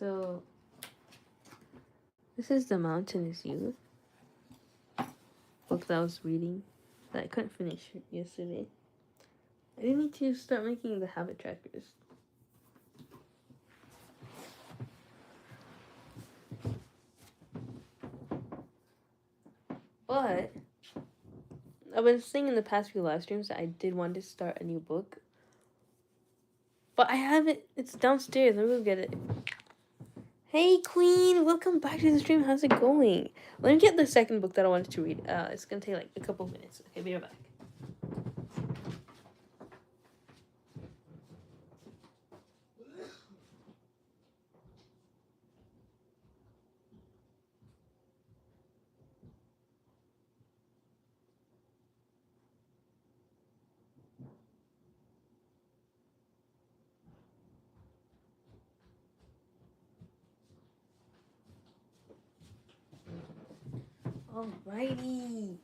So this is The Mountain Is You book that I was reading that I couldn't finish yesterday. I need to start making the habit trackers. But I've been saying in the past few live streams that I did want to start a new book. But I haven't. It's downstairs. Let me go get it. Hey, Queen. Welcome back to the stream. How's it going? Let me get the second book that I wanted to read. It's going to take like a couple minutes. Okay, be right back. Alrighty.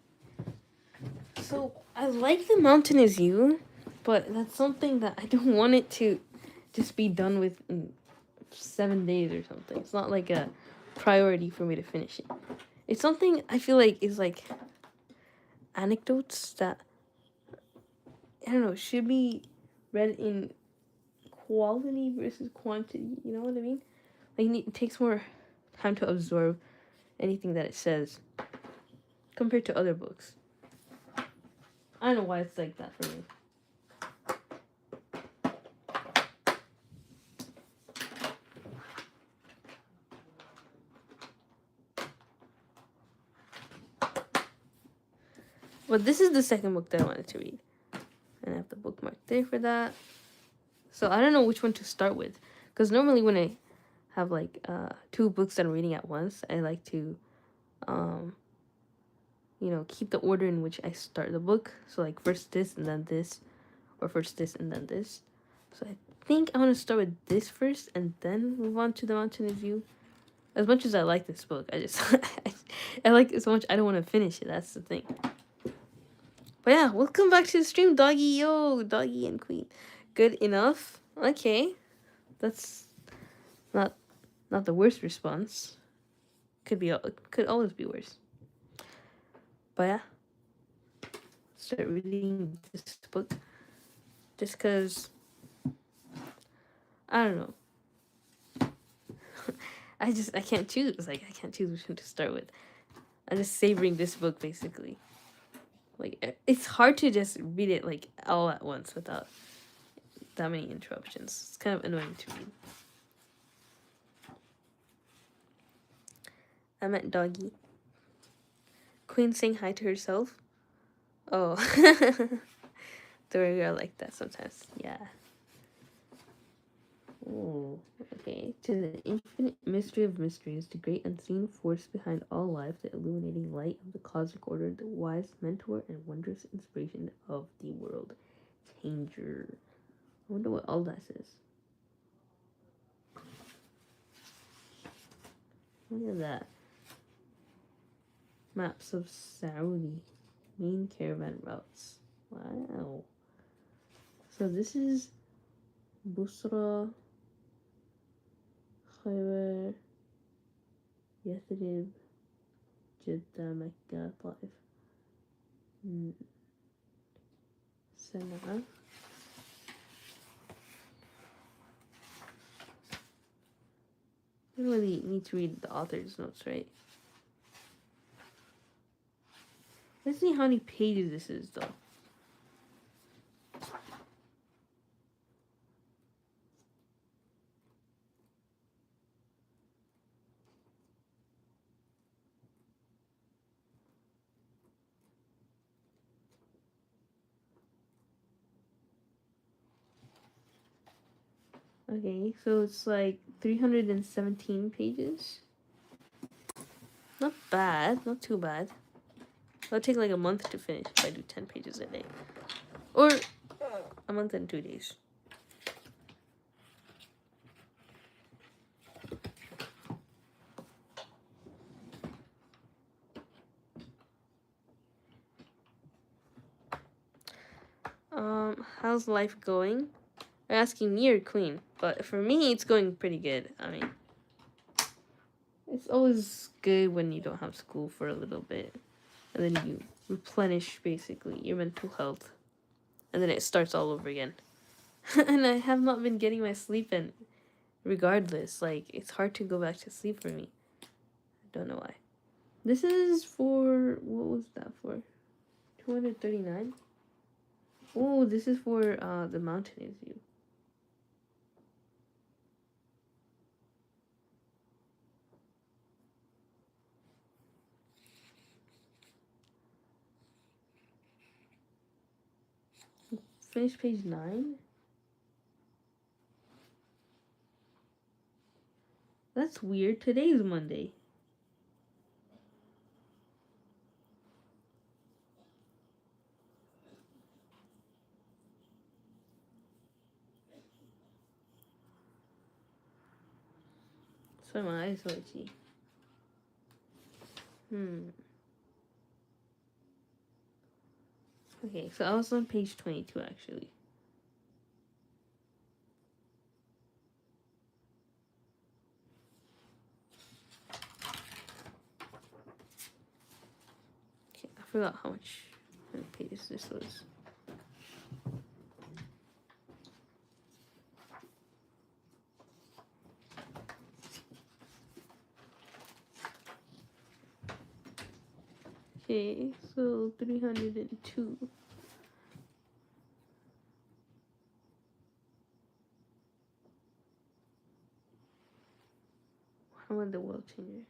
So, I like The Mountain Is You, but that's something that I don't want it to just be done with in 7 days or something. It's not like a priority for me to finish it. It's something I feel like is like anecdotes that, I don't know, should be read in quality versus quantity. You know what I mean? Like, it takes more time to absorb anything that it says compared to other books. I don't know why it's like that for me. But this is the second book that I wanted to read. And I have the bookmark there for that. So I don't know which one to start with. Because normally when I have like 2 books that I'm reading at once, I like to, you know, keep the order in which I start the book. So like first this and then this. Or first this and then this. So I think I want to start with this first and then move on to The Mountain Is You. As much as I like this book, I just I like it so much I don't want to finish it. That's the thing. But yeah, welcome back to the stream, Doggy. Yo, Doggy and Queen. Good enough. Okay, that's not the worst response. Could always be worse. But yeah, start reading this book just because I don't know. I can't choose. Like, I can't choose which one to start with. I'm just savoring this book basically. Like, it's hard to just read it like all at once without that many interruptions. It's kind of annoying to read. I meant Doggy. Queen saying hi to herself. Oh. The way I like that sometimes. Yeah. Oh, okay. To the infinite mystery of mysteries, the great unseen force behind all life, the illuminating light of the cosmic order, the wise mentor and wondrous inspiration of the world changer. I wonder what all that says. Look at that. Maps of Saudi. Main caravan routes. Wow. So this is Busra, Khaybar, Yathrib, Jeddah, Mecca, Taif, Sana'a. I don't really need to read the author's notes, right? Let's see how many pages this is, though. Okay, so it's like 317 pages. Not bad, not too bad. It'll take like a month to finish if I do 10 pages a day. Or a month and 2 days. How's life going? You're asking me or Queen, but for me, it's going pretty good. I mean, It's always good when you don't have school for a little bit. And then you replenish, basically, your mental health. And then it starts all over again. And I have not been getting my sleep in. Regardless, like, it's hard to go back to sleep for me. I don't know why. This is for, what was that for? 239? Oh, this is for the mountainous view. Finish page 9? That's weird. Today's Monday. Sorry, my eyes are itchy. Okay, so I was on page 22 actually. Okay, I forgot how many pages this was. Okay, so 302. Muhammad the World Changer.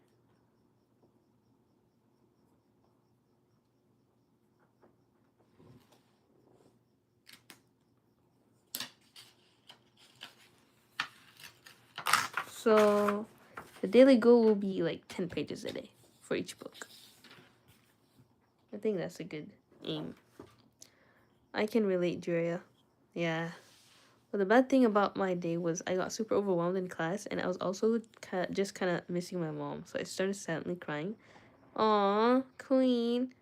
So the daily goal will be like 10 pages a day for each book. I think that's a good aim. I can relate, Julia. Yeah. But the bad thing about my day was I got super overwhelmed in class, and I was also just kind of missing my mom. So I started silently crying. Aw, queen.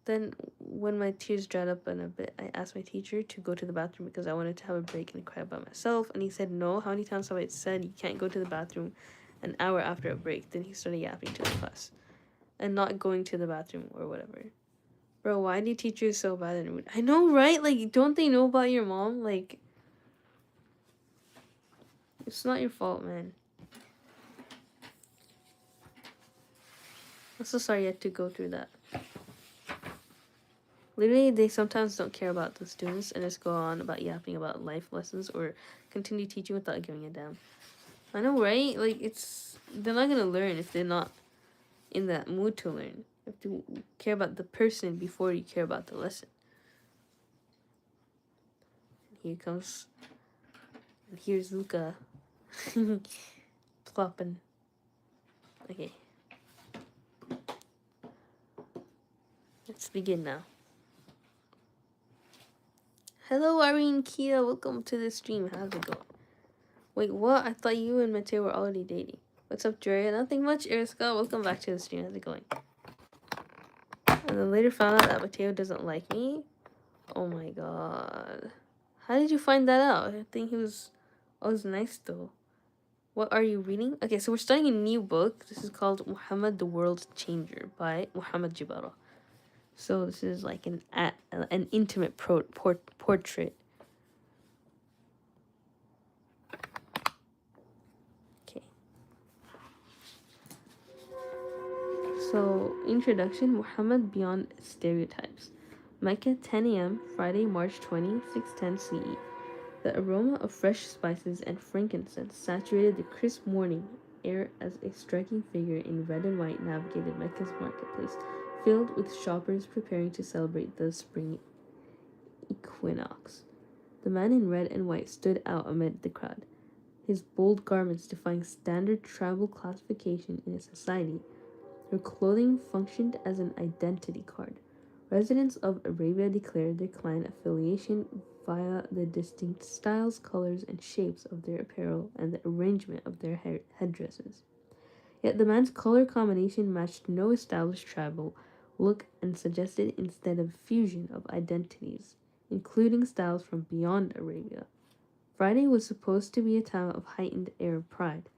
Then, when my tears dried up in a bit, I asked my teacher to go to the bathroom because I wanted to have a break and cry by myself. And he said, no. How many times have I said you can't go to the bathroom an hour after a break? Then he started yapping to the class and not going to the bathroom or whatever. Bro, why do teachers so bad and rude? I know, right? Like, don't they know about your mom? Like, it's not your fault, man. I'm so sorry you had to go through that. Literally, they sometimes don't care about the students and just go on about yapping about life lessons or continue teaching without giving a damn. I know, right? Like, they're not gonna learn if they're not in that mood to learn. You have to care about the person before you care about the lesson. Here comes, and here's Luca. Plopping. Okay. Let's begin now. Hello, Irene Kia. Welcome to the stream. How's it going? Wait, what? I thought you and Mateo were already dating. What's up, Drea? Nothing much, Eriska. Welcome back to the stream. How's it going? And then later found out that Mateo doesn't like me. Oh my god. How did you find that out? I think he was always nice though. What are you reading? Okay, so we're starting a new book. This is called Muhammad the World Changer by Muhammad Jabara. So this is like an intimate portrait. Okay. So, introduction, Muhammad Beyond Stereotypes. Mecca, 10 a.m., Friday, March 20, 610 CE. The aroma of fresh spices and frankincense saturated the crisp morning air as a striking figure in red and white navigated Mecca's marketplace, filled with shoppers preparing to celebrate the spring equinox. The man in red and white stood out amid the crowd, his bold garments defying standard tribal classification in a society. Her clothing functioned as an identity card. Residents of Arabia declared their clan affiliation via the distinct styles, colors, and shapes of their apparel and the arrangement of their headdresses. Yet the man's color combination matched no established tribal look and suggested instead a fusion of identities, including styles from beyond Arabia. Friday was supposed to be a time of heightened Arab pride.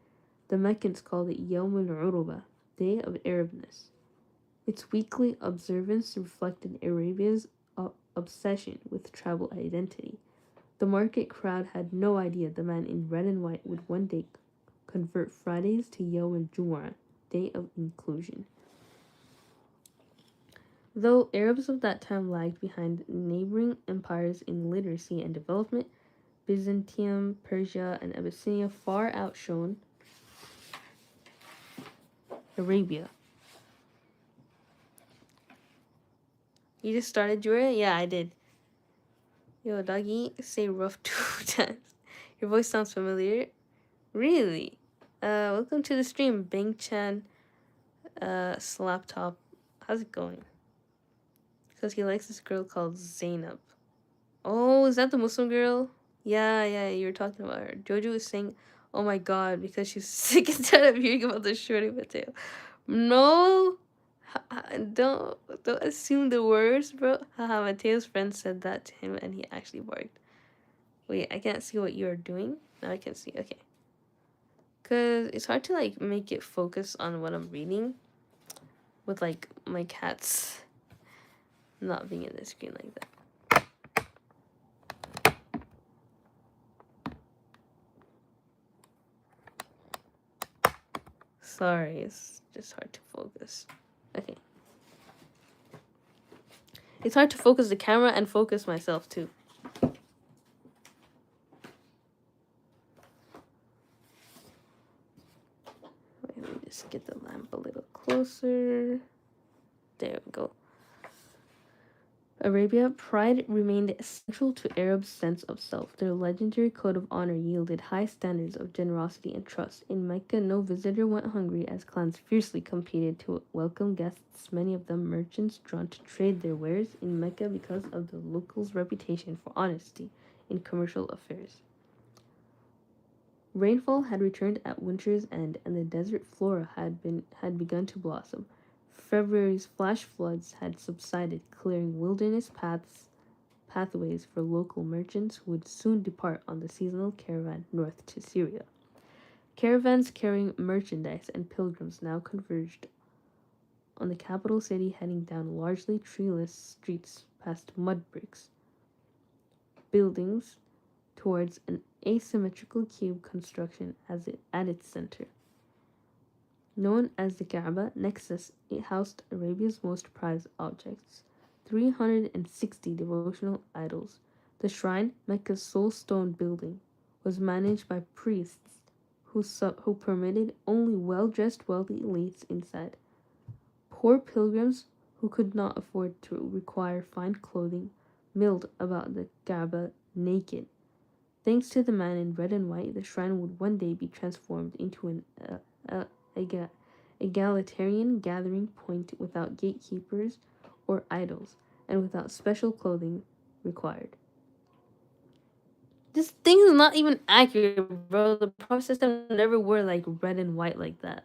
The Meccans called it Yawm al-Uruba, Day of Arabness. Its weekly observance reflected Arabia's obsession with tribal identity. The market crowd had no idea the man in red and white would one day convert Fridays to Yawm al-Jumu'ah, Day of Inclusion. Though Arabs of that time lagged behind neighboring empires in literacy and development, Byzantium, Persia, and Abyssinia far outshone Arabia. You just started, Jura? Yeah, I did. Yo, doggy, say rough 2 times. Your voice sounds familiar. Really? Welcome to the stream, Bang-chan, Slaptop. How's it going? Because he likes this girl called Zainab. Oh, is that the Muslim girl? Yeah, you were talking about her. Jojo was saying, oh my god, because she's sick and tired of hearing about the shorty Mateo. No, don't assume the worst, bro. Haha, Mateo's friend said that to him and he actually barked. Wait, I can't see what you are doing. Now I can see, okay. Because it's hard to, like, make it focus on what I'm reading with, like, my cats not being in the screen like that. Sorry, it's just hard to focus. Okay. It's hard to focus the camera and focus myself too. Wait, let me just get the lamp a little closer. There we go. Arabia, pride remained central to Arabs' sense of self. Their legendary code of honor yielded high standards of generosity and trust. In Mecca, no visitor went hungry as clans fiercely competed to welcome guests, many of them merchants drawn to trade their wares in Mecca because of the locals' reputation for honesty in commercial affairs. Rainfall had returned at winter's end, and the desert flora had begun to blossom. February's flash floods had subsided, clearing wilderness pathways for local merchants who would soon depart on the seasonal caravan north to Syria. Caravans carrying merchandise and pilgrims now converged on the capital city, heading down largely treeless streets past mud bricks buildings towards an asymmetrical cube construction at its center. Known as the Kaaba Nexus, it housed Arabia's most prized objects, 360 devotional idols. The shrine, Mecca's sole stone building, was managed by priests who permitted only well-dressed wealthy elites inside. Poor pilgrims who could not afford to require fine clothing milled about the Kaaba naked. Thanks to the man in red and white, the shrine would one day be transformed into an egalitarian gathering point without gatekeepers or idols, and without special clothing required. This thing is not even accurate, bro. The Prophet system never wore like red and white like that.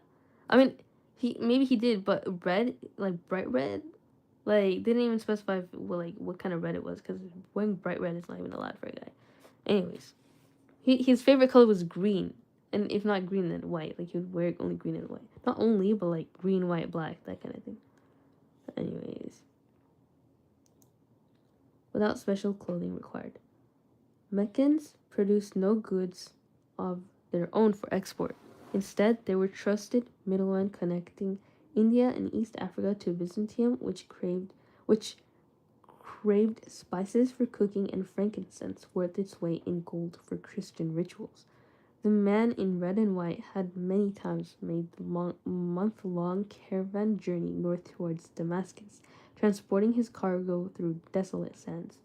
I mean, he did, but red, like bright red, like didn't even specify what kind of red it was, because wearing bright red is not even allowed for a guy. Anyways, his favorite color was green. And if not green, then white. Like, he would wear only green and white. Not only, but like green, white, black, that kind of thing. Anyways. Without special clothing required. Meccans produced no goods of their own for export. Instead, they were trusted middlemen connecting India and East Africa to Byzantium, which craved spices for cooking and frankincense worth its weight in gold for Christian rituals. The man in red and white had many times made the month-long caravan journey north towards Damascus, transporting his cargo through desolate sands.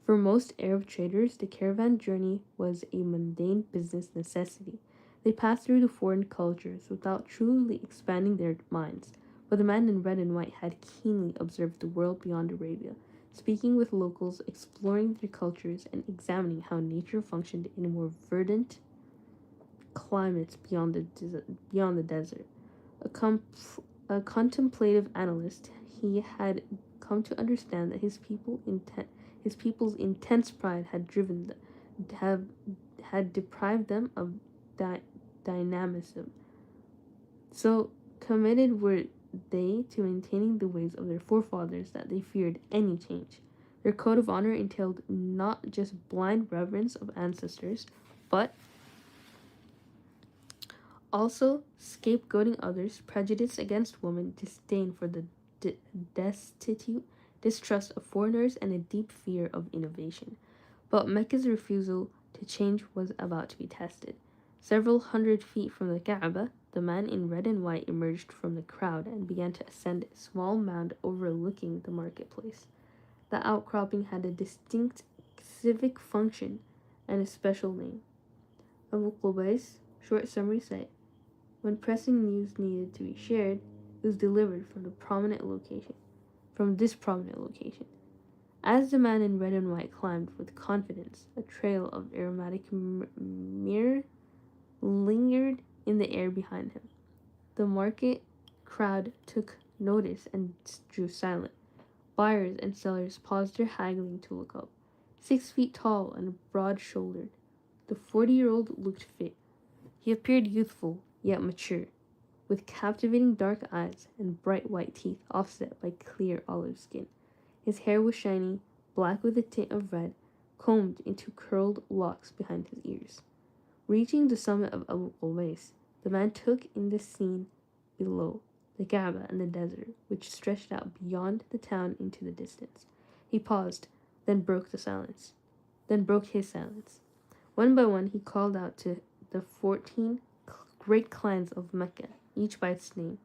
For most Arab traders, the caravan journey was a mundane business necessity. They passed through the foreign cultures without truly expanding their minds, but the man in red and white had keenly observed the world beyond Arabia, speaking with locals, exploring their cultures, and examining how nature functioned in a more verdant climates beyond the desert. A contemplative analyst, he had come to understand that his people's intense pride had deprived them of that dynamism. So committed were they to maintaining the ways of their forefathers that they feared any change. Their code of honor entailed not just blind reverence of ancestors, but also scapegoating others, prejudice against women, disdain for the destitute, distrust of foreigners, and a deep fear of innovation. But Mecca's refusal to change was about to be tested. Several hundred feet from the Kaaba, the man in red and white emerged from the crowd and began to ascend a small mound overlooking the marketplace. The outcropping had a distinct civic function and a special name. Abu Qubays, short summary site. When pressing news needed to be shared, it was delivered from this prominent location. As the man in red and white climbed with confidence, a trail of aromatic myrrh lingered in the air behind him. The market crowd took notice and drew silent. Buyers and sellers paused their haggling to look up. 6 feet tall and broad-shouldered, the 40-year-old looked fit. He appeared youthful, yet mature, with captivating dark eyes and bright white teeth offset by clear olive skin. His hair was shiny, black with a tint of red, combed into curled locks behind his ears. Reaching the summit of Abu Qubays, the man took in the scene below, the Kaaba and the desert, which stretched out beyond the town into the distance. He paused, then broke his silence. One by one, he called out to the 14 great clans of Mecca, each by its name.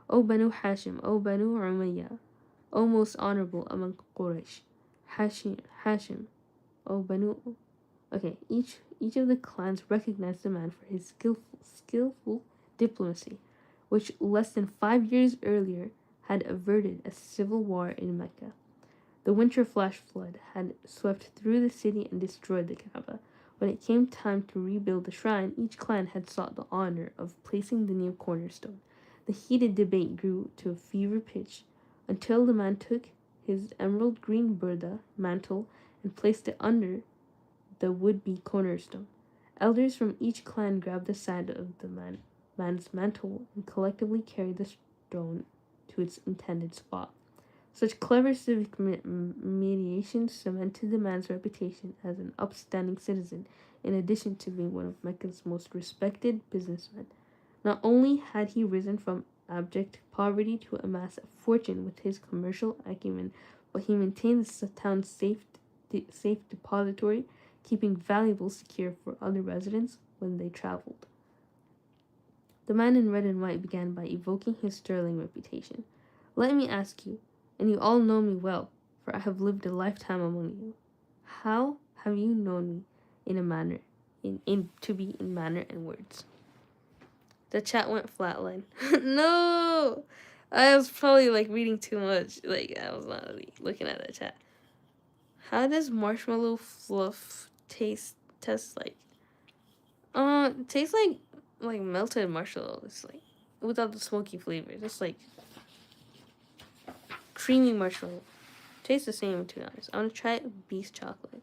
O Banu Hashim, O Banu Umayyah, O most honorable among Quraysh. Hashim, O Banu. Okay, each of the clans recognized the man for his skillful diplomacy, which less than 5 years earlier had averted a civil war in Mecca. The winter flash flood had swept through the city and destroyed the Kaaba. When it came time to rebuild the shrine, each clan had sought the honor of placing the new cornerstone. The heated debate grew to a fever pitch until the man took his emerald green burda mantle and placed it under the would-be cornerstone. Elders from each clan grabbed the side of the man's mantle and collectively carried the stone to its intended spot. Such clever civic mediation cemented the man's reputation as an upstanding citizen, in addition to being one of Mecca's most respected businessmen. Not only had he risen from abject poverty to amass a fortune with his commercial acumen, but he maintained the town's safe depository, keeping valuables secure for other residents when they traveled. The man in red and white began by evoking his sterling reputation. Let me ask you, and you all know me well, for I have lived a lifetime among you. How have you known me in a manner, to be in manner and words? The chat went flatline. No! I was probably reading too much. I was not really looking at the chat. How does marshmallow fluff taste like? It tastes like melted marshmallow. It's without the smoky flavor. Just creamy marshmallow. Tastes the same, to be honest. I want to try beast chocolate.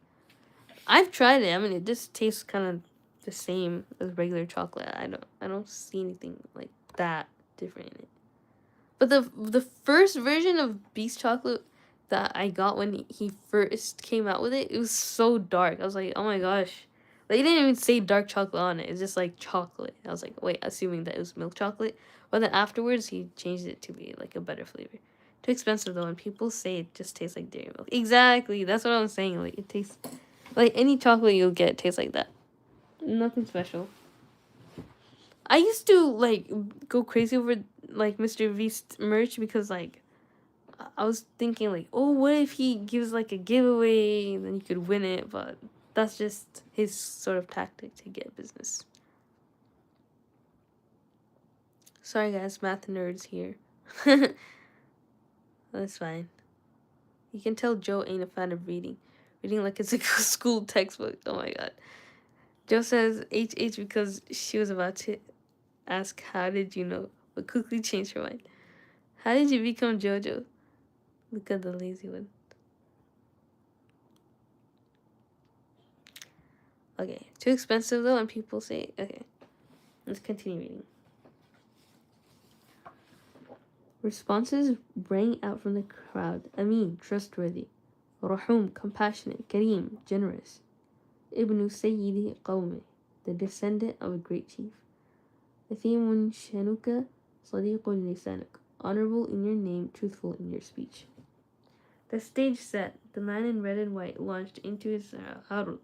I've tried it. I mean, it just tastes kind of the same as regular chocolate. I don't see anything like that different in it. But the first version of beast chocolate that I got when he first came out with it, it was so dark. I was like, oh my gosh. He didn't even say dark chocolate on it. It's just chocolate. I was like, wait, assuming that it was milk chocolate. But then afterwards, he changed it to be a better flavor. Too expensive though, and people say it just tastes like dairy milk. Exactly, that's what I'm saying. It tastes any chocolate you'll get tastes like that. Nothing special. I used to go crazy over Mr. Beast merch because I was thinking oh, what if he gives a giveaway and then you could win it, but that's just his sort of tactic to get business. Sorry guys, math nerds here. That's fine. You can tell Joe ain't a fan of reading like it's a school textbook. Oh my god. Joe says HH because she was about to ask how did you know, but quickly changed her mind. How did you become JoJo? Look at the lazy one. Okay, too expensive though, and people say, okay, let's continue reading. Responses rang out from the crowd. Amin, trustworthy. Rahum, compassionate. Kareem, generous. Ibn Sayyidi Qawmi, the descendant of a great chief. Athimun Shanuka, Sadiqun Lisanak, honorable in your name, truthful in your speech. The stage set, the man in red and white launched into his arud,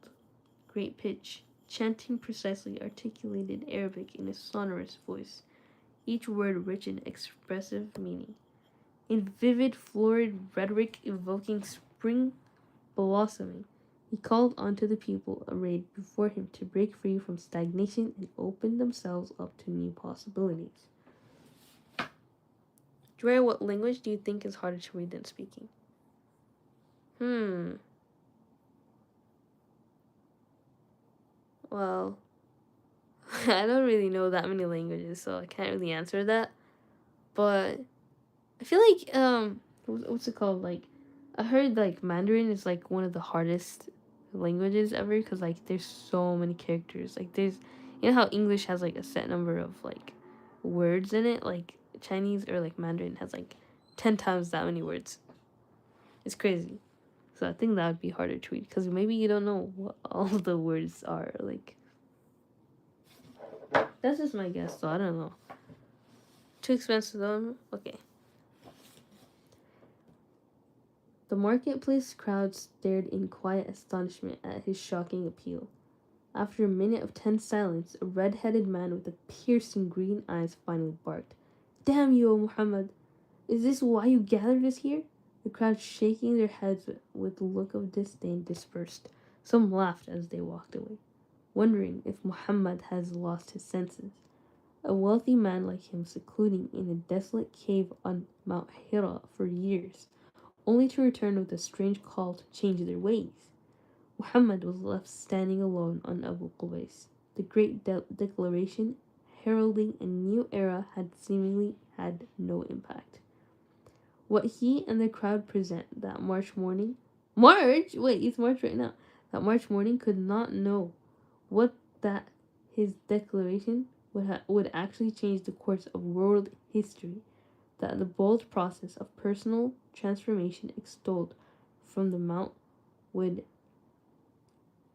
great pitch, chanting precisely articulated Arabic in a sonorous voice, each word rich in expressive meaning. In vivid, florid rhetoric evoking spring blossoming, he called onto the people arrayed before him to break free from stagnation and open themselves up to new possibilities. Dre, what language do you think is harder to read than speaking? Well, I don't really know that many languages, so I can't really answer that. But I feel like what's it called? Like, I heard like Mandarin is like one of the hardest languages ever because like there's so many characters. Like there's, you know how English has like a set number of like words in it. Like Chinese or like Mandarin has like 10 times that many words. It's crazy. So I think that would be harder to read because maybe you don't know what all the words are. Like that's just my guess, so I don't know. Too expensive though. Okay. The marketplace crowd stared in quiet astonishment at his shocking appeal. After a minute of tense silence, a red-headed man with a piercing green eyes finally barked, "Damn you, O Muhammad! Is this why you gathered us here?" The crowd, shaking their heads with a look of disdain, dispersed. Some laughed as they walked away, wondering if Muhammad has lost his senses. A wealthy man like him secluding in a desolate cave on Mount Hira for years, only to return with a strange call to change their ways. Muhammad was left standing alone on Abu Qubais. The great declaration heralding a new era had seemingly had no impact. What he and the crowd present that March morning, March? Wait, it's March right now. That March morning could not know what that his declaration would actually change the course of world history, that the bold process of personal transformation extolled from the Mount would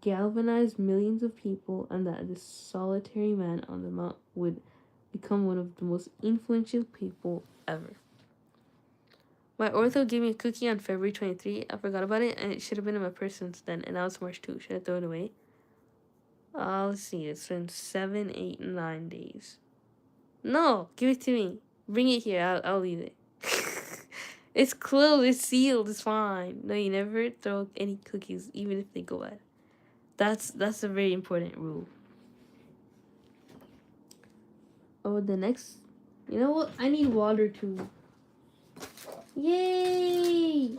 galvanize millions of people, and that this solitary man on the Mount would become one of the most influential people ever. My ortho gave me a cookie on February 23. I forgot about it, and it should have been in my purse since then, and now it's March 2. Should I throw it away? Let's see. It's been 7, 8, 9 days. No, give it to me. Bring it here. I'll eat it. It's closed. It's sealed. It's fine. No, you never throw any cookies, even if they go bad. That's a very important rule. Oh, the next. You know what? I need water too. Yay!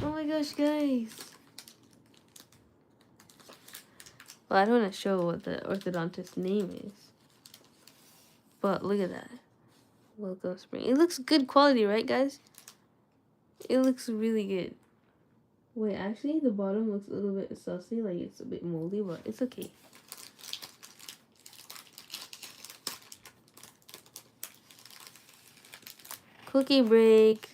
Oh my gosh, guys. Well, I don't want to show what the orthodontist's name is. But look at that. Welcome Spring. It looks good quality, right, guys? It looks really good. Wait, actually, the bottom looks a little bit sussy, like it's a bit moldy, but it's okay. Cookie break.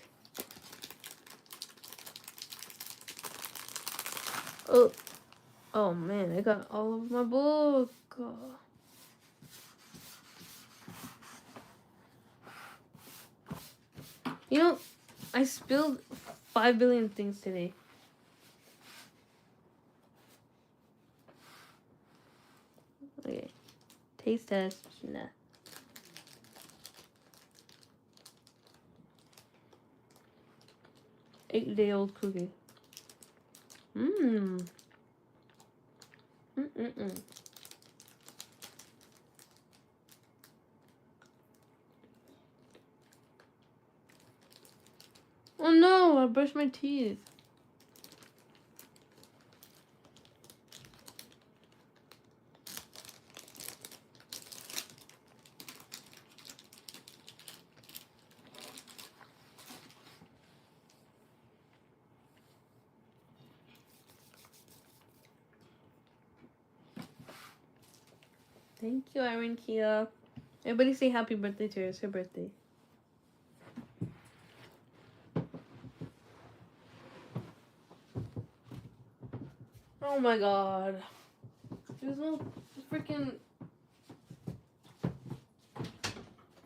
Oh man, I got all of my book. Oh. You know, I spilled 5 billion things today. Okay. Taste test. Nah. 8-day-old cookie. Mm. Oh no, I brushed my teeth. Thank you, Irene Kia. Everybody say happy birthday to her. It's her birthday. Oh my god. There's no freaking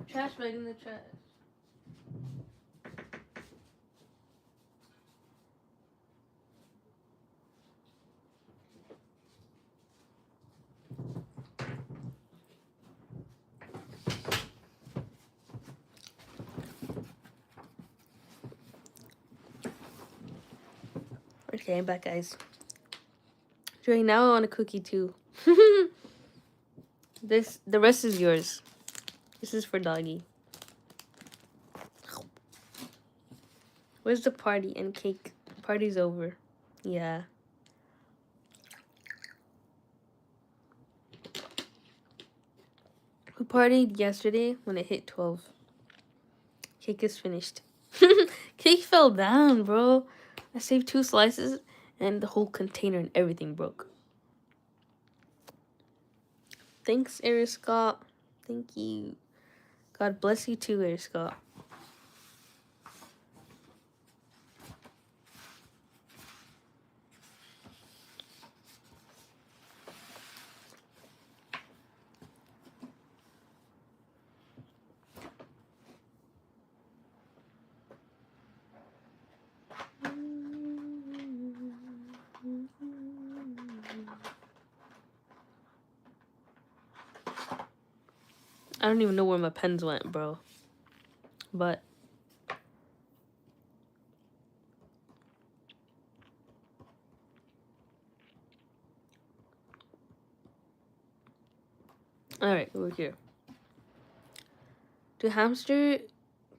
trash bag in the trash. Okay, I'm back, guys. Right now I want a cookie too. The rest is yours. This is for doggy. Where's the party and cake? Party's over. Yeah. We partied yesterday when it hit 12. Cake is finished. Cake fell down, bro. I saved 2 slices and the whole container and everything broke. Thanks, Eric Scott. Thank you. God bless you too, Eric Scott. I don't even know where my pens went, bro. But alright, we're here. Do hamster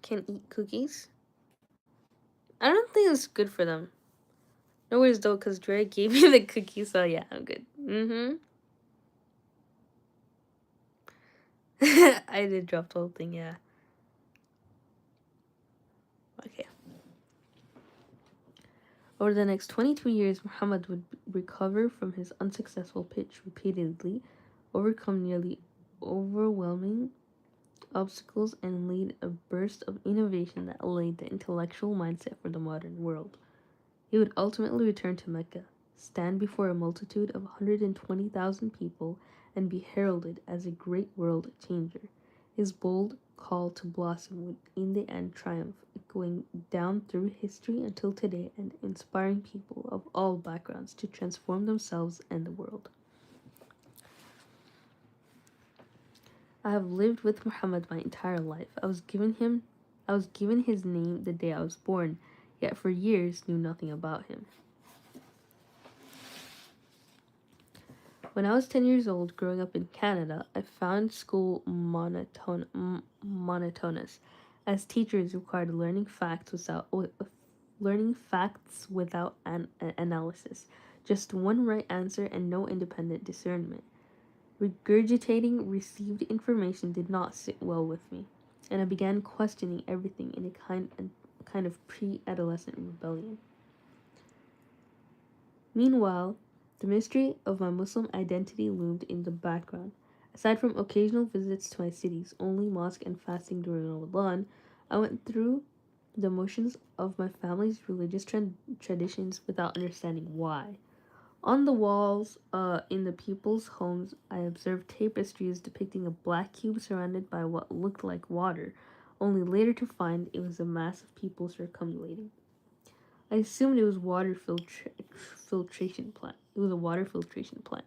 can eat cookies? I don't think it's good for them. No worries though, because Dre gave me the cookies, so yeah, I'm good. I did drop the whole thing, yeah. Okay. Over the next 22 years, Muhammad would recover from his unsuccessful pitch repeatedly, overcome nearly overwhelming obstacles, and lead a burst of innovation that laid the intellectual mindset for the modern world. He would ultimately return to Mecca, stand before a multitude of 120,000 people, and be heralded as a great world changer. His bold call to blossom would in the end triumph, going down through history until today and inspiring people of all backgrounds to transform themselves and the world. I have lived with Muhammad my entire life. I was given his name the day I was born, yet for years knew nothing about him. When I was 10 years old, growing up in Canada, I found school monotonous, as teachers required learning facts without analysis, just one right answer and no independent discernment. Regurgitating received information did not sit well with me, and I began questioning everything in a kind of pre-adolescent rebellion. Meanwhile, the mystery of my Muslim identity loomed in the background. Aside from occasional visits to my city's only mosque and fasting during Ramadan, I went through the motions of my family's religious traditions without understanding why. On the walls, in the people's homes, I observed tapestries depicting a black cube surrounded by what looked like water, only later to find it was a mass of people circumambulating. I assumed it was filtration plant. It was a water filtration plant.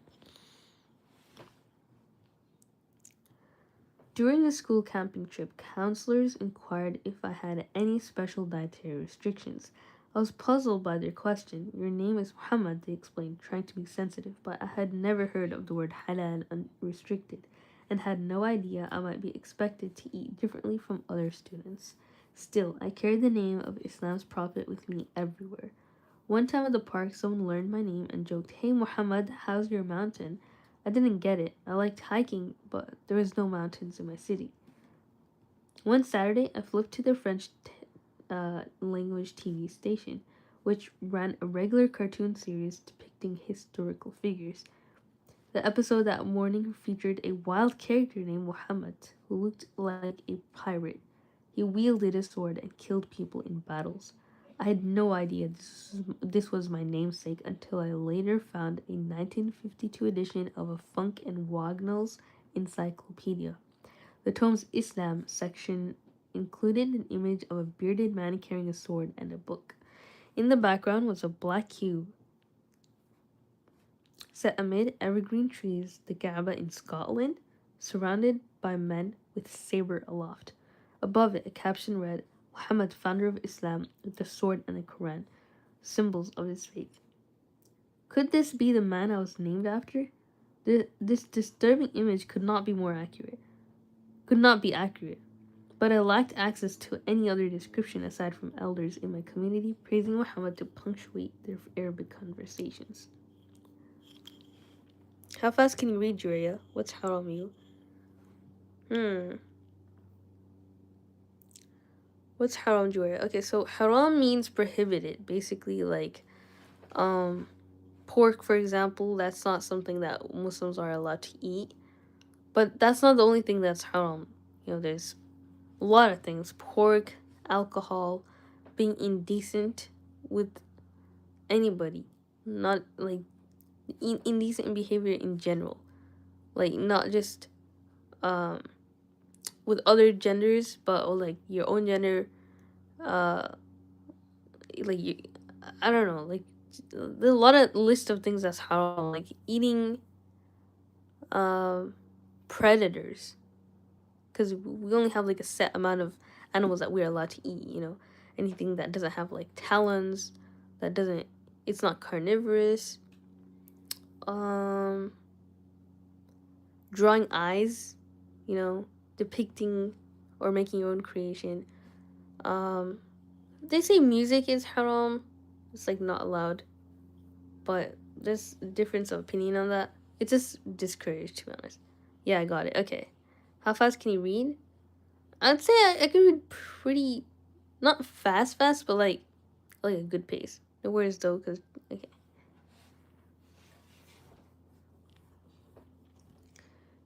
During a school camping trip, counselors inquired if I had any special dietary restrictions. I was puzzled by their question. Your name is Muhammad, they explained, trying to be sensitive, but I had never heard of the word halal unrestricted, and had no idea I might be expected to eat differently from other students. Still, I carried the name of Islam's prophet with me everywhere. One time at the park, someone learned my name and joked, Hey Muhammad, how's your mountain? I didn't get it. I liked hiking, but there was no mountains in my city. One Saturday, I flipped to the French language TV station, which ran a regular cartoon series depicting historical figures. The episode that morning featured a wild character named Muhammad, who looked like a pirate. He wielded a sword and killed people in battles. I had no idea this was my namesake until I later found a 1952 edition of a Funk and Wagnalls encyclopedia. The tome's Islam section included an image of a bearded man carrying a sword and a book. In the background was a black cube set amid evergreen trees, the Kaaba in Scotland, surrounded by men with saber aloft. Above it, a caption read, Muhammad, founder of Islam, with the sword and the Quran, symbols of his faith. Could this be the man I was named after? This disturbing image could not be accurate, but I lacked access to any other description aside from elders in my community praising Muhammad to punctuate their Arabic conversations. How fast can you read, Juria? What's haram you? What's haram, Juria? Okay, so haram means prohibited. Basically, like, pork, for example, that's not something that Muslims are allowed to eat. But that's not the only thing that's haram. You know, there's a lot of things. Pork, alcohol, being indecent with anybody. Not, like, indecent behavior in general. Like, not just, with other genders, but, like, your own gender, like, you, I don't know, like, there's a lot of list of things that's haram, like eating, predators, because we only have, like, a set amount of animals that we're allowed to eat, you know, anything that doesn't have, like, talons, that doesn't, it's not carnivorous, drawing eyes, you know, depicting or making your own creation, they say music is haram, it's, like, not allowed, but there's a difference of opinion on that. It's just discouraged, to be honest. Yeah, I got it. Okay. How fast can you read? I'd say I can read pretty, not fast, but like a good pace. No worries though, because, okay.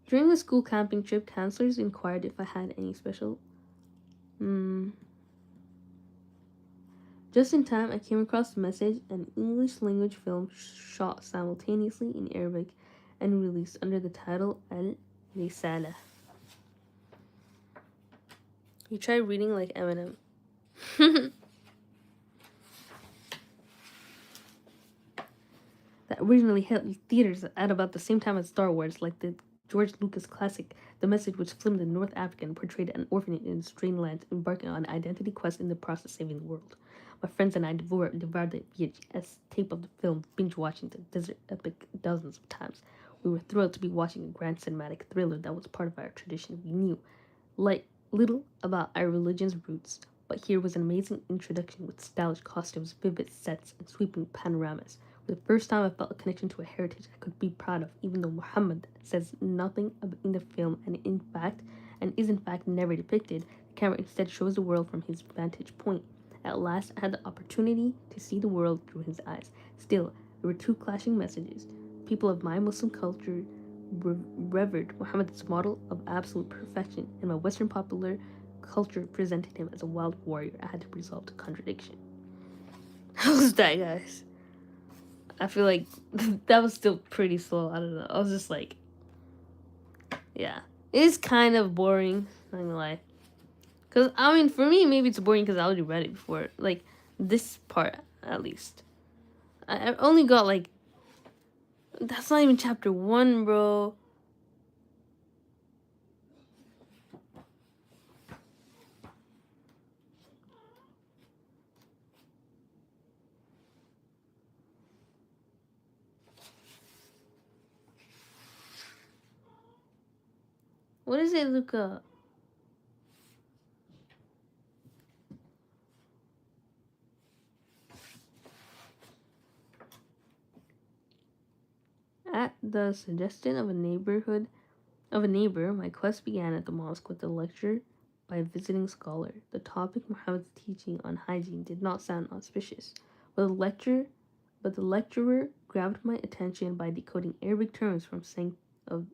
During the school camping trip, counselors inquired if I had any special. Just in time, I came across a message, an English language film shot simultaneously in Arabic and released under the title Al Risala. You try reading like Eminem. That originally hit theaters at about the same time as Star Wars, like the George Lucas classic. The Message, which filmed in North Africa and portrayed an orphan in strange lands embarking on an identity quest in the process of saving the world. My friends and I devoured the VHS tape of the film, binge watching the desert epic dozens of times. We were thrilled to be watching a grand cinematic thriller that was part of our tradition. We knew little about our religion's roots, but here was an amazing introduction with stylish costumes, vivid sets, and sweeping panoramas. For the first time, I felt a connection to a heritage I could be proud of, even though Muhammad says nothing in the film and is in fact never depicted. The camera instead shows the world from his vantage point. At last, I had the opportunity to see the world through his eyes. Still, there were two clashing messages. People of my Muslim culture revered Muhammad's model of absolute perfection, and my Western popular culture presented him as a wild warrior. I had to resolve the contradiction. How was that, guys? I feel like that was still pretty slow. I don't know. I was just like, yeah. It is kind of boring, not gonna lie. Because, I mean, for me, maybe it's boring because I already read it before. Like, this part, at least. I've only got, like, that's not even chapter 1, bro. What is it, Luca? At the suggestion of a neighbor, my quest began at the mosque with a lecture by a visiting scholar. The topic Muhammad's teaching on hygiene did not sound auspicious, but the lecturer grabbed my attention by decoding Arabic terms from sayings of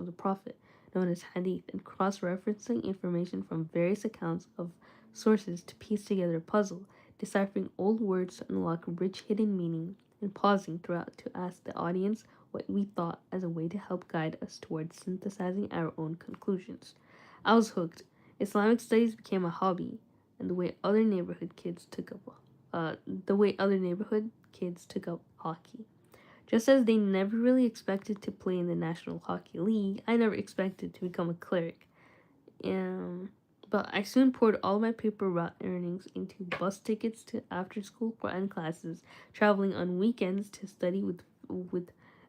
the Prophet, known as hadith, and cross-referencing information from various accounts of sources to piece together a puzzle. deciphering old words to unlock rich hidden meaning, and pausing throughout to ask the audience what we thought as a way to help guide us towards synthesizing our own conclusions. I was hooked. Islamic studies became a hobby, and the way other neighborhood kids took up hockey. Just as they never really expected to play in the National Hockey League, I never expected to become a cleric. But I soon poured all my paper route earnings into bus tickets to after-school Quran classes, traveling on weekends to study with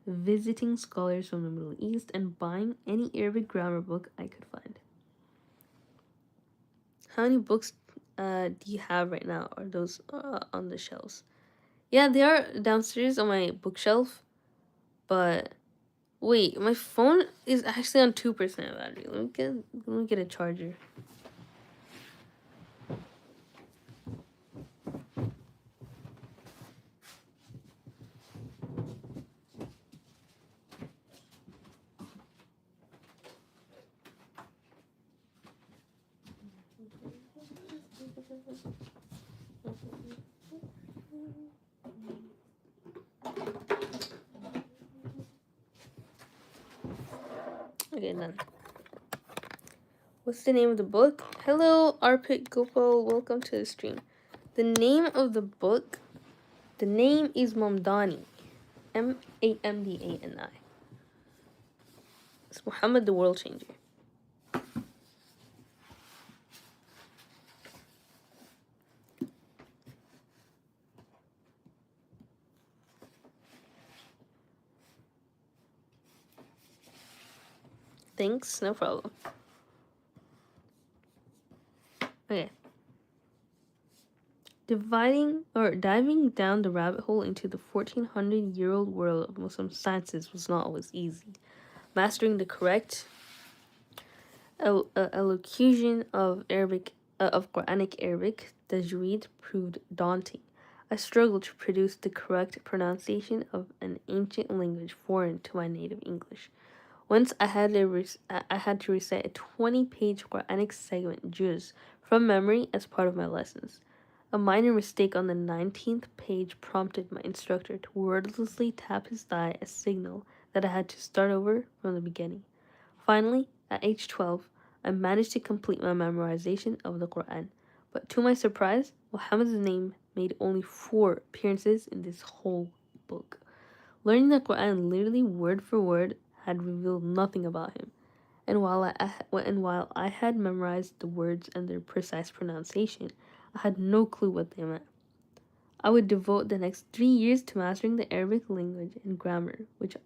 visiting scholars from the Middle East, and buying any Arabic grammar book I could find. How many books do you have right now? Are those on the shelves? Yeah, they are downstairs on my bookshelf, but wait, my phone is actually on 2% battery. Let me get a charger. Okay, done. What's the name of the book? Hello, Arpit Gopal. Welcome to the stream. The name of the book, the name is Mamdani. Mamdani. It's Muhammad the World Changer. Thanks, no problem. Okay. Diving down the rabbit hole into the 1400-year-old world of Muslim sciences was not always easy. Mastering the correct elocution of Quranic Arabic, Tajweed, proved daunting. I struggled to produce the correct pronunciation of an ancient language foreign to my native English. Once I had to recite a 20-page Quranic segment juz from memory as part of my lessons. A minor mistake on the 19th page prompted my instructor to wordlessly tap his thigh as signal that I had to start over from the beginning. Finally, at age 12, I managed to complete my memorization of the Quran, but to my surprise, Muhammad's name made only 4 appearances in this whole book. Learning the Quran literally word for word had revealed nothing about him, and while I had memorized the words and their precise pronunciation, I had no clue what they meant. I would devote the next 3 years to mastering the Arabic language and grammar, which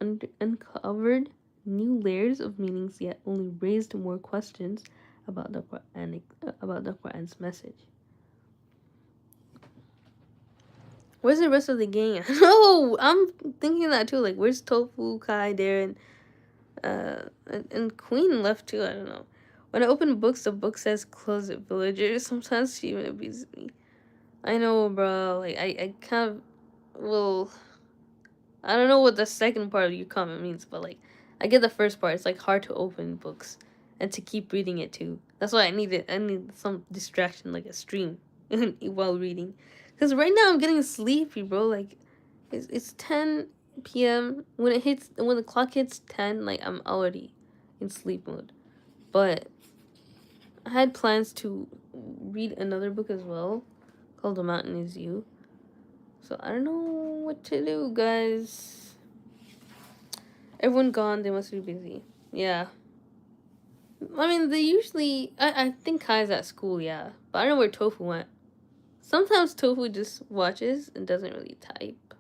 uncovered new layers of meanings yet only raised more questions about the Quran's message. Where's the rest of the gang? No, I'm thinking that too. Like, where's Tofu, Kai, Darren, and Queen left too? I don't know. When I open books, the book says "Close it, villagers." Sometimes she even abuses me. I know, bro. Like, I kind of, well, I don't know what the second part of your comment means, but like, I get the first part. It's like hard to open books and to keep reading it too. That's why I need some distraction, like a stream, while reading. Cause right now I'm getting sleepy, bro. Like, it's 10 p.m. When the clock hits 10, like I'm already in sleep mode. But I had plans to read another book as well, called The Mountain Is You. So I don't know what to do, guys. Everyone gone. They must be busy. Yeah. I mean, they usually... I think Kai's at school, yeah. But I don't know where Tofu went. Sometimes Tofu just watches and doesn't really type.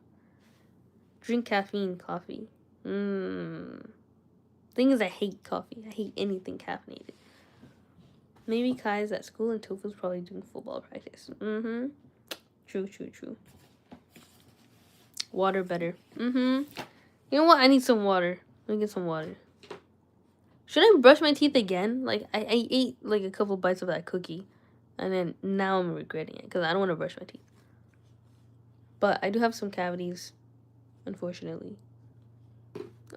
Drink coffee. Thing is, I hate coffee. I hate anything caffeinated. Maybe Kai's at school and Tofu's probably doing football practice. True. Water better. You know what? I need some water. Let me get some water. Should I brush my teeth again? Like, I ate, like, a couple bites of that cookie. And then now I'm regretting it. Because I don't want to brush my teeth. But I do have some cavities. Unfortunately.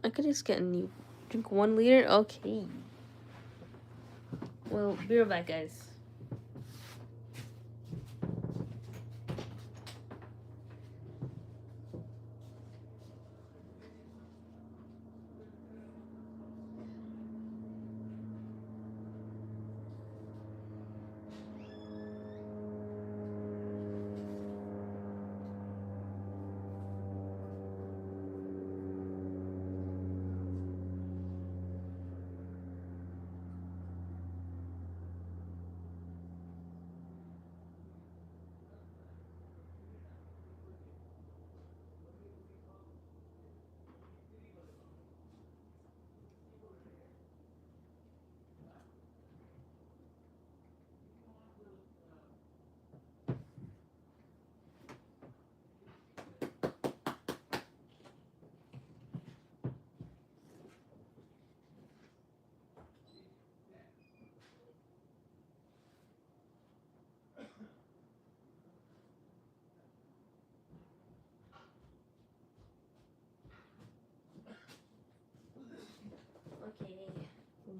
I could just get a new... Drink 1 liter? Okay. Well, be right back, guys.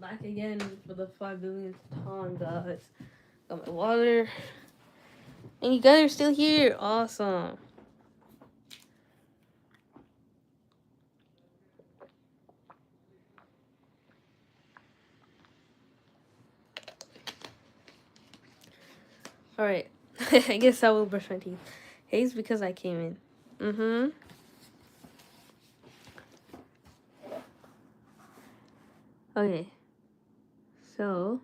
back again for the 5 billionth time, guys. Got my water. And you guys are still here. Awesome. Alright. I guess I will brush my teeth. Haze because I came in. Mm-hmm. Okay. So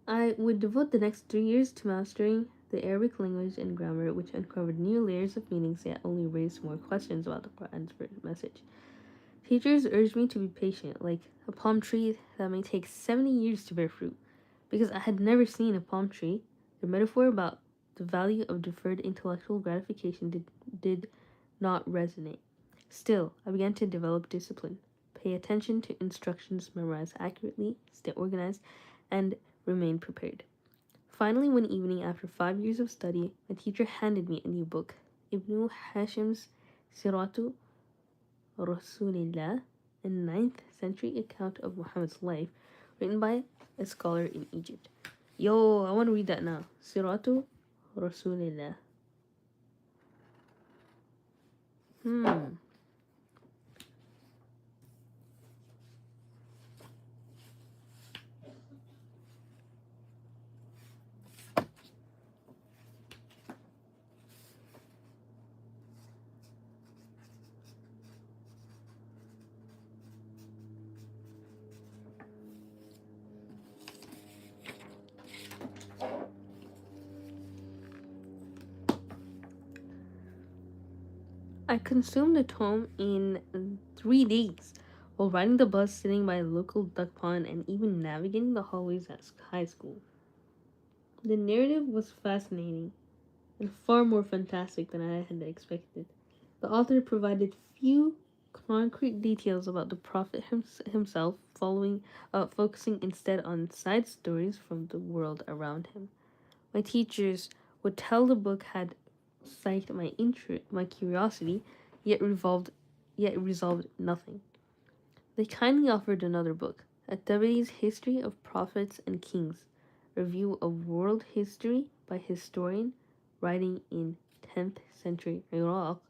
I would devote the next 3 years to mastering the Arabic language and grammar, which uncovered new layers of meanings yet only raised more questions about the Quran's message. Teachers urged me to be patient, like a palm tree that may take 70 years to bear fruit, because I had never seen a palm tree. The metaphor about the value of deferred intellectual gratification did not resonate. Still, I began to develop discipline, pay attention to instructions, memorize accurately, stay organized, and remain prepared. Finally, one evening, after 5 years of study, my teacher handed me a new book, Ibn Hashim's Siratu Rasulillah, a 9th century account of Muhammad's life, written by a scholar in Egypt. Yo, I want to read that now. Siratu Rasulillah. I consumed the tome in 3 days while riding the bus, sitting by a local duck pond, and even navigating the hallways at high school. The narrative was fascinating and far more fantastic than I had expected. The author provided few concrete details about the Prophet himself, focusing instead on side stories from the world around him. My teachers would tell the book had psyched my curiosity, yet resolved nothing. They kindly offered another book, At-Tabari's History of Prophets and Kings, review of world history by historian writing in 10th century Iraq,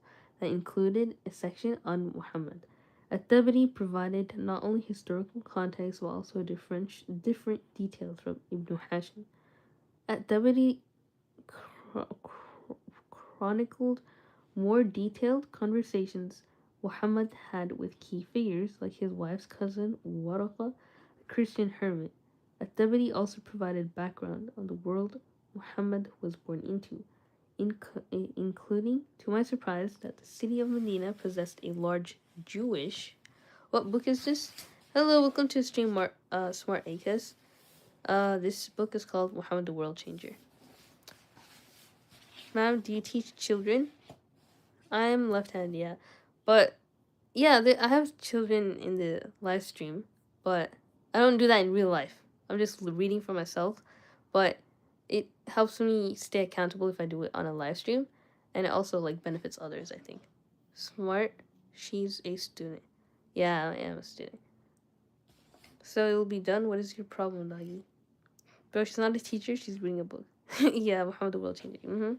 that included a section on Muhammad. At-Tabari provided not only historical context but also different details from Ibn Hashim. At-Tabari chronicled more detailed conversations Muhammad had with key figures like his wife's cousin Waraqa, a Christian hermit. At-Tabari also provided background on the world Muhammad was born into, including, to my surprise, that the city of Medina possessed a large Jewish. What book is this? Hello, welcome to Stream Smart Acres. This book is called Muhammad the World Changer. Ma'am, do you teach children? I'm left-handed, yeah. But, yeah, I have children in the live stream, but I don't do that in real life. I'm just reading for myself, but it helps me stay accountable if I do it on a live stream, and it also, like, benefits others, I think. Smart, she's a student. Yeah, I am a student. So it will be done. What is your problem, doggy? Bro, she's not a teacher, she's reading a book. Yeah, Muhammad the World Changer.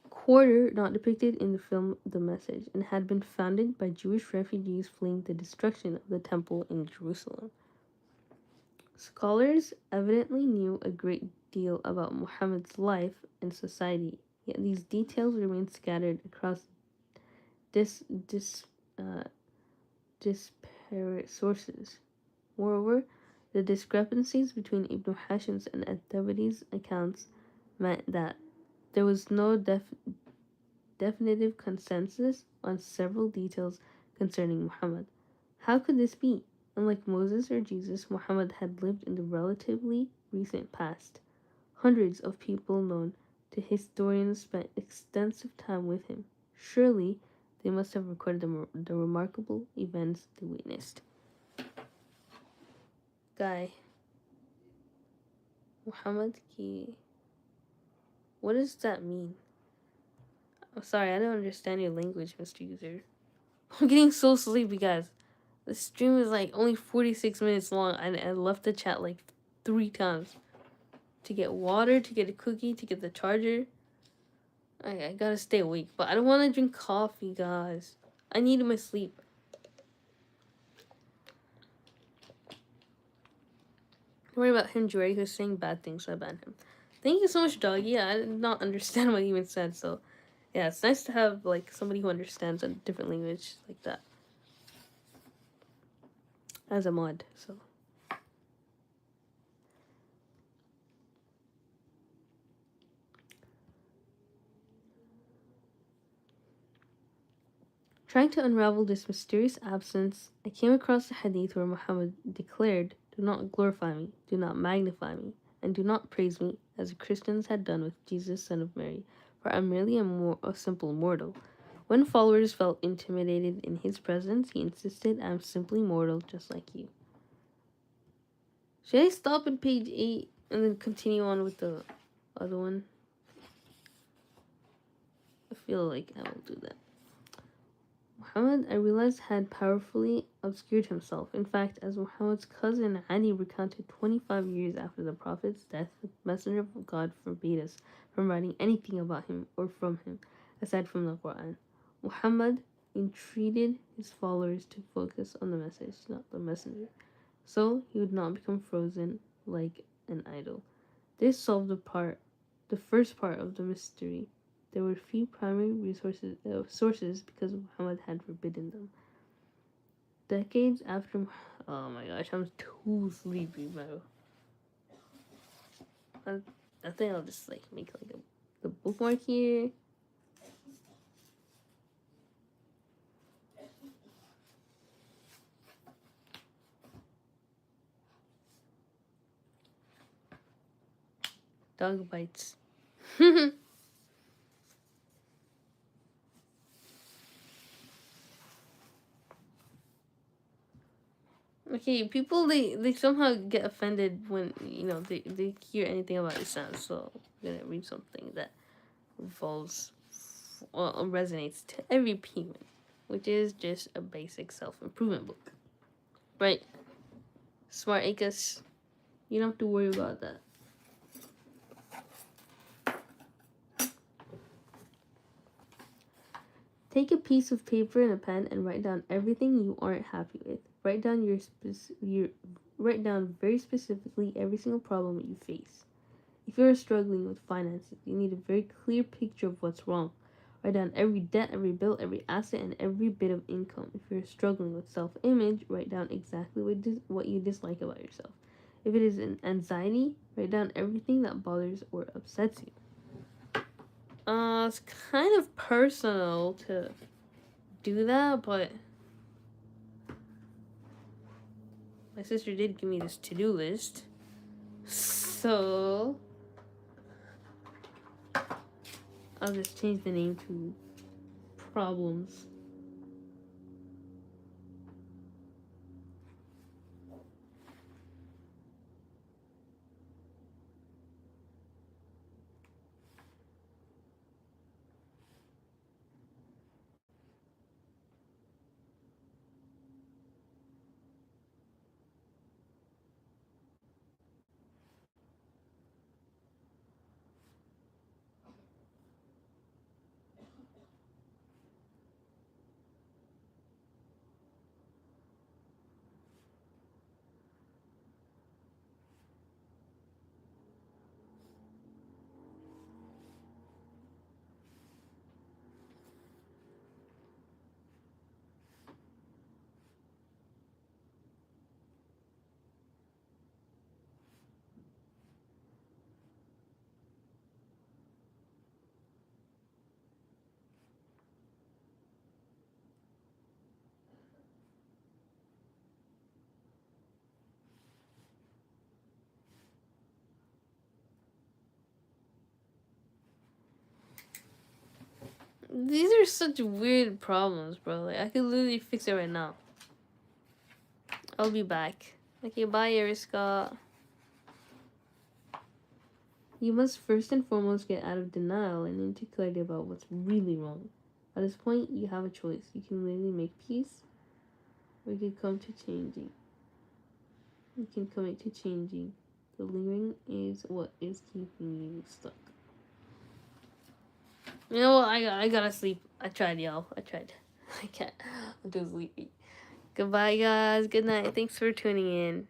Quarter not depicted in the film The Message, and had been founded by Jewish refugees fleeing the destruction of the temple in Jerusalem. Scholars evidently knew a great deal about Muhammad's life and society, yet these details remain scattered across disparate sources. Moreover, the discrepancies between Ibn Hashim's and At-Tabari's accounts meant that there was no definitive consensus on several details concerning Muhammad. How could this be? Unlike Moses or Jesus, Muhammad had lived in the relatively recent past. Hundreds of people known to historians spent extensive time with him. Surely, they must have recorded the remarkable events they witnessed. guy. Muhammad ki. What does that mean? I'm sorry, I don't understand your language, Mr. User. I'm getting so sleepy, guys. The stream is like only 46 minutes long, and I left the chat like 3 times. To get water, to get a cookie, to get the charger. I gotta stay awake, but I don't want to drink coffee, guys. I need my sleep. Don't worry about him, Jory, who's saying bad things, so I banned him. Thank you so much, doggy. I did not understand what he even said, so yeah, it's nice to have like somebody who understands a different language like that as a mod. So trying to unravel this mysterious absence, I came across a hadith where Muhammad declared, "Do not glorify me, do not magnify me, and do not praise me, as the Christians had done with Jesus, son of Mary, for I am merely a simple mortal." When followers felt intimidated in his presence, he insisted, "I am simply mortal, just like you." Should I stop at page 8 and then continue on with the other one? I feel like I will do that. Muhammad, I realized, had powerfully obscured himself. In fact, as Muhammad's cousin Ali recounted 25 years after the Prophet's death, the Messenger of God forbade us from writing anything about him or from him, aside from the Quran. Muhammad entreated his followers to focus on the message, not the messenger, so he would not become frozen like an idol. This solved the first part of the mystery. There were few primary sources because Muhammad had forbidden them. Decades after, oh my gosh, I'm too sleepy, bro. I think I'll just like make like the bookmark here. Dog bites. Okay, people they somehow get offended when they hear anything about Islam. So I'm gonna read something that involves resonates to every human, which is just a basic self-improvement book, right? Smart Acres, you don't have to worry about that. Take a piece of paper and a pen and write down everything you aren't happy with. Write down write down very specifically every single problem that you face. If you are struggling with finances, you need a very clear picture of what's wrong. Write down every debt, every bill, every asset, and every bit of income. If you're struggling with self-image, write down exactly what you dislike about yourself. If it is an anxiety, write down everything that bothers or upsets you. It's kind of personal to do that, but my sister did give me this to-do list. So I'll just change the name to problems. These are such weird problems, bro. Like, I could literally fix it right now. I'll be back. Okay, bye, Eriska. You must first and foremost get out of denial and into clarity about what's really wrong. At this point, you have a choice. You can literally make peace, or you can come to changing. You can commit to changing. The lingering is what is keeping you stuck. You know what? I gotta sleep. I tried, y'all. I tried. I can't. I'm too sleepy. Goodbye, guys. Good night. Thanks for tuning in.